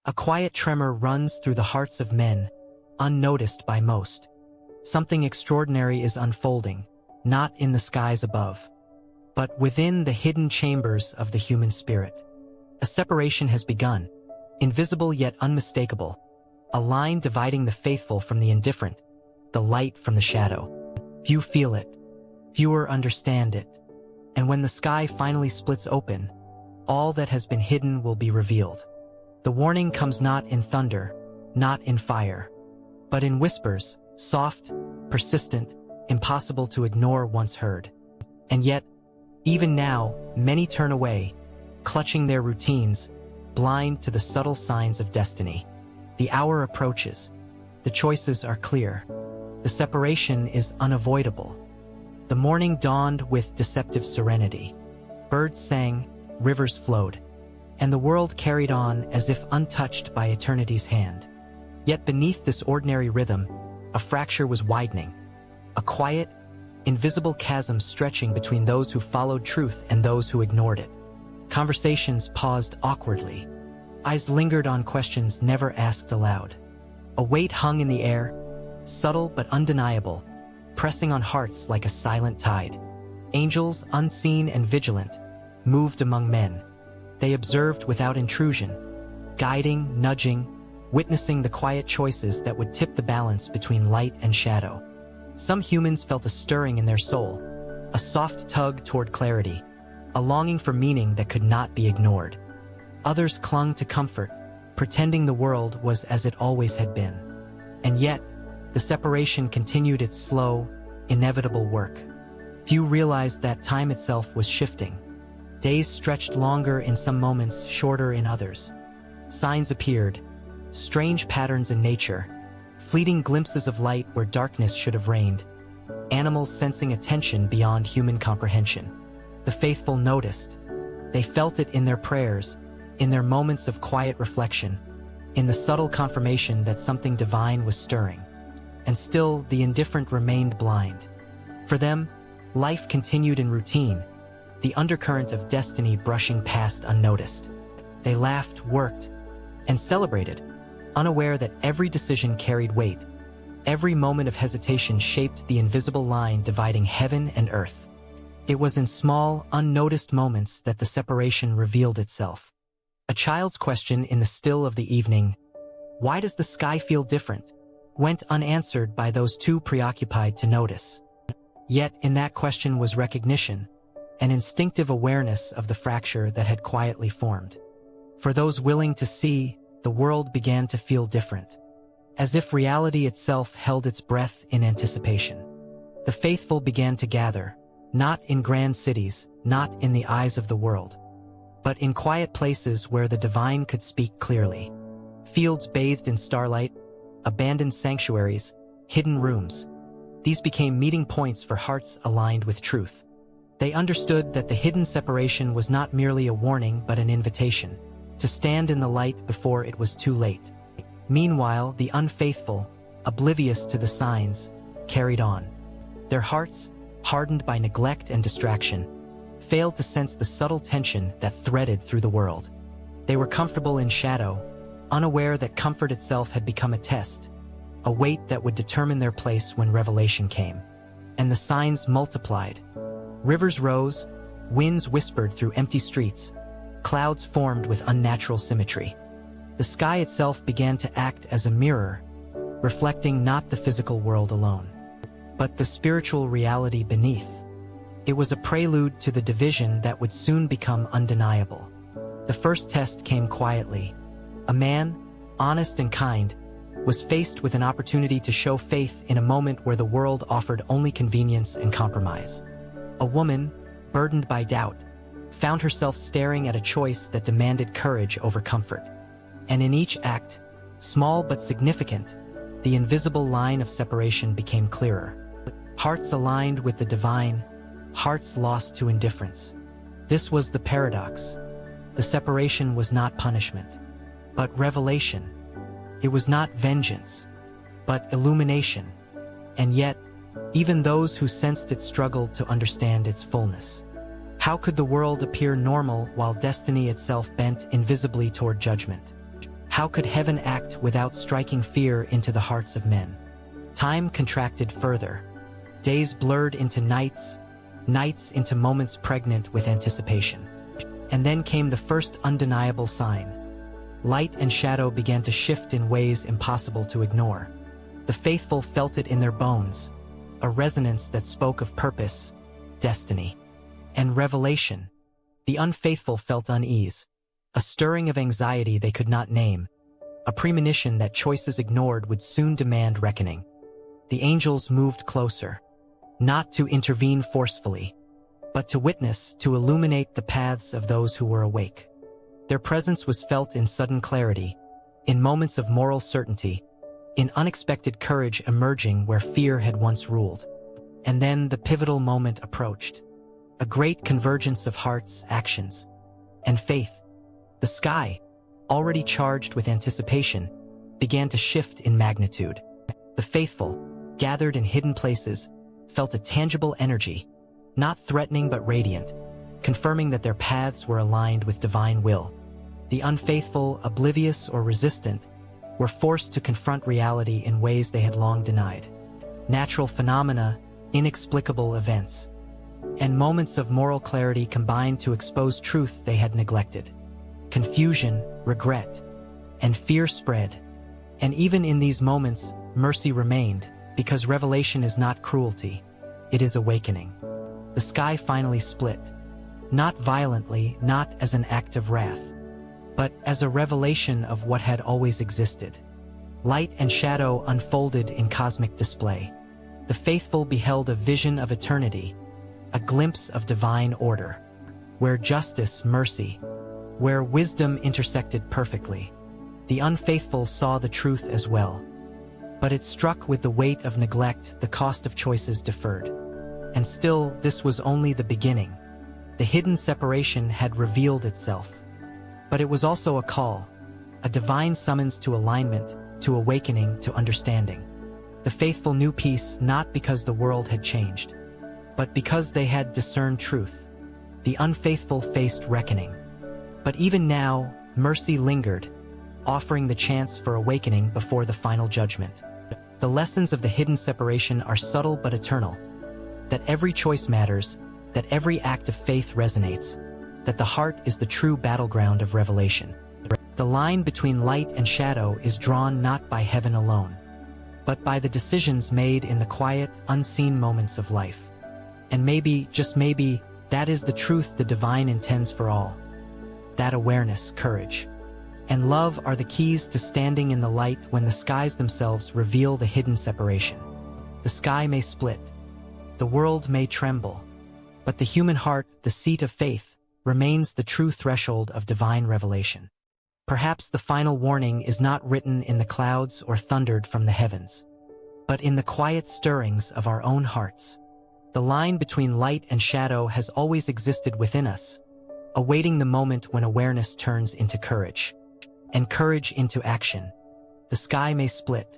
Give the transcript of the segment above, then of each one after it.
A quiet tremor runs through the hearts of men, unnoticed by most. Something extraordinary is unfolding, not in the skies above, but within the hidden chambers of the human spirit. A separation has begun, invisible yet unmistakable, a line dividing the faithful from the indifferent, the light from the shadow. Few feel it, fewer understand it, and when the sky finally splits open, all that has been hidden will be revealed. The warning comes not in thunder, not in fire, but in whispers, soft, persistent, impossible to ignore once heard. And yet, even now, many turn away, clutching their routines, blind to the subtle signs of destiny. The hour approaches. The choices are clear. The separation is unavoidable. The morning dawned with deceptive serenity. Birds sang, rivers flowed, and the world carried on as if untouched by eternity's hand. Yet beneath this ordinary rhythm, a fracture was widening, a quiet, invisible chasm stretching between those who followed truth and those who ignored it. Conversations paused awkwardly. Eyes lingered on questions never asked aloud. A weight hung in the air, subtle but undeniable, pressing on hearts like a silent tide. Angels, unseen and vigilant, moved among men. They observed without intrusion, guiding, nudging, witnessing the quiet choices that would tip the balance between light and shadow. Some humans felt a stirring in their soul, a soft tug toward clarity, a longing for meaning that could not be ignored. Others clung to comfort, pretending the world was as it always had been. And yet, the separation continued its slow, inevitable work. Few realized that time itself was shifting. Days stretched longer in some moments, shorter in others. Signs appeared, strange patterns in nature, fleeting glimpses of light where darkness should have reigned, animals sensing a tension beyond human comprehension. The faithful noticed. They felt it in their prayers, in their moments of quiet reflection, in the subtle confirmation that something divine was stirring. And still, the indifferent remained blind. For them, life continued in routine, the undercurrent of destiny brushing past unnoticed. They laughed, worked, and celebrated, unaware that every decision carried weight. Every moment of hesitation shaped the invisible line dividing heaven and earth. It was in small, unnoticed moments that the separation revealed itself. A child's question in the still of the evening, "Why does the sky feel different?" went unanswered by those too preoccupied to notice. Yet in that question was recognition, an instinctive awareness of the fracture that had quietly formed. For those willing to see, the world began to feel different, as if reality itself held its breath in anticipation. The faithful began to gather, not in grand cities, not in the eyes of the world, but in quiet places where the divine could speak clearly. Fields bathed in starlight, abandoned sanctuaries, hidden rooms. These became meeting points for hearts aligned with truth. They understood that the hidden separation was not merely a warning but an invitation to stand in the light before it was too late. Meanwhile, the unfaithful, oblivious to the signs, carried on. Their hearts, hardened by neglect and distraction, failed to sense the subtle tension that threaded through the world. They were comfortable in shadow, unaware that comfort itself had become a test, a weight that would determine their place when revelation came. And the signs multiplied. Rivers rose, winds whispered through empty streets, clouds formed with unnatural symmetry. The sky itself began to act as a mirror, reflecting not the physical world alone, but the spiritual reality beneath. It was a prelude to the division that would soon become undeniable. The first test came quietly. A man, honest and kind, was faced with an opportunity to show faith in a moment where the world offered only convenience and compromise. A woman, burdened by doubt, found herself staring at a choice that demanded courage over comfort. And in each act, small but significant, the invisible line of separation became clearer. Hearts aligned with the divine, hearts lost to indifference. This was the paradox. The separation was not punishment, but revelation. It was not vengeance, but illumination. And yet, even those who sensed it struggled to understand its fullness. How could the world appear normal while destiny itself bent invisibly toward judgment? How could heaven act without striking fear into the hearts of men? Time contracted further. Days blurred into nights, nights into moments pregnant with anticipation. And then came the first undeniable sign. Light and shadow began to shift in ways impossible to ignore. The faithful felt it in their bones, a resonance that spoke of purpose, destiny, and revelation. The unfaithful felt unease, a stirring of anxiety they could not name, a premonition that choices ignored would soon demand reckoning. The angels moved closer, not to intervene forcefully, but to witness, to illuminate the paths of those who were awake. Their presence was felt in sudden clarity, in moments of moral certainty, in unexpected courage emerging where fear had once ruled. And then the pivotal moment approached. A great convergence of hearts, actions, and faith. The sky, already charged with anticipation, began to shift in magnitude. The faithful, gathered in hidden places, felt a tangible energy, not threatening but radiant, confirming that their paths were aligned with divine will. The unfaithful, oblivious or resistant, were forced to confront reality in ways they had long denied. Natural phenomena, inexplicable events, and moments of moral clarity combined to expose truth they had neglected. Confusion, regret, and fear spread. And even in these moments, mercy remained, because revelation is not cruelty, it is awakening. The sky finally split, not violently, not as an act of wrath, but as a revelation of what had always existed. Light and shadow unfolded in cosmic display. The faithful beheld a vision of eternity, a glimpse of divine order, where justice, mercy, where wisdom intersected perfectly. The unfaithful saw the truth as well, but it struck with the weight of neglect, the cost of choices deferred. And still, this was only the beginning. The hidden separation had revealed itself. But it was also a call, a divine summons to alignment, to awakening, to understanding. The faithful knew peace not because the world had changed, but because they had discerned truth. The unfaithful faced reckoning. But even now, mercy lingered, offering the chance for awakening before the final judgment. The lessons of the hidden separation are subtle but eternal. That every choice matters, that every act of faith resonates, that the heart is the true battleground of revelation. The line between light and shadow is drawn not by heaven alone, but by the decisions made in the quiet, unseen moments of life. And maybe, just maybe, that is the truth the divine intends for all. That awareness, courage, and love are the keys to standing in the light when the skies themselves reveal the hidden separation. The sky may split, the world may tremble, but the human heart, the seat of faith, remains the true threshold of divine revelation. Perhaps the final warning is not written in the clouds or thundered from the heavens, but in the quiet stirrings of our own hearts. The line between light and shadow has always existed within us, awaiting the moment when awareness turns into courage, and courage into action. The sky may split,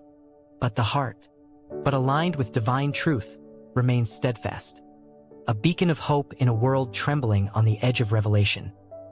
but the heart, but aligned with divine truth, remains steadfast. A beacon of hope in a world trembling on the edge of revelation.